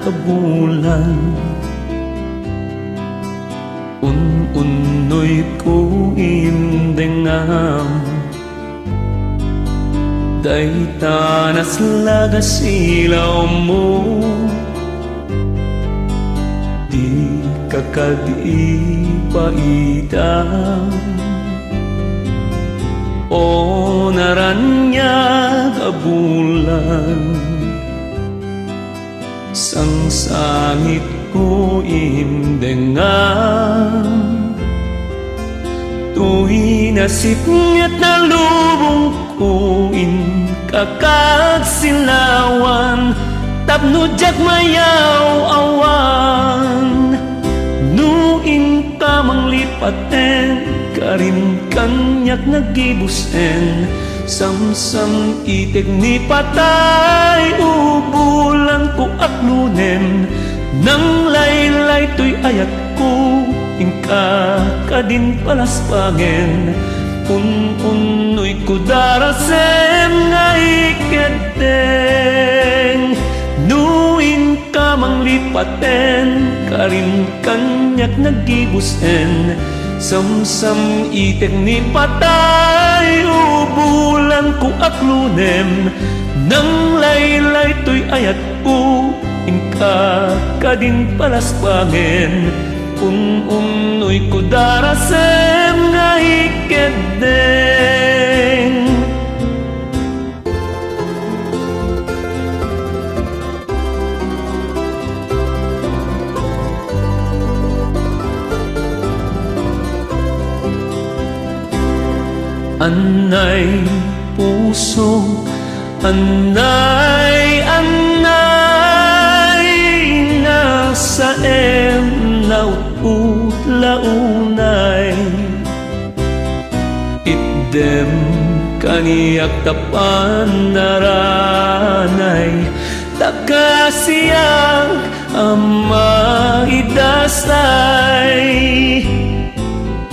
kabulan. Un-unoy ko indengam, daytanas lagas ilaw mo, di kakadipaidam. O naranyag abulan, sang sangit ko indengam, tuwi nasipngat na lubong ko in kakagsilawan, tapno jak mayaw awan, nuin tamang lipaten, karin kanyak nagibusen, samsam itig ni patay, ubulan ko at lunem, nang laylay to'y ayat ko, ingka ka din palaspagen, un-unoy ko darasem nga iketeng, nuin ka mang lipaten, karin kanyak nagibusen, samsam itig ni patay, ubulan ko at lunem, nang laylay to'y ayat ko, ingka ka din palaspagen, un-unoy ko darasem nga ikedeng. Anay puso, anay, anay, nasa naut launay, itdem kaniyak tapan naranay, takasiyang ama idasay.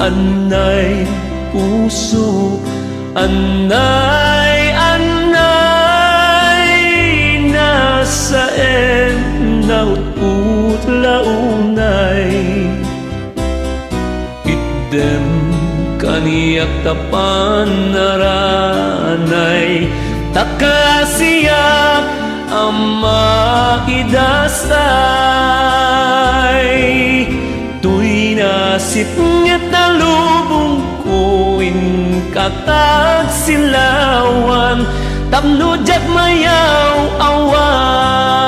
Anay puso, anay, anay, nasa naut launay, itdem kaniyak tapan naranay, takasiyak ama idasay. Tuy nasipngat na lubong ko in kakagsilawan, tapno jak mayaw awan,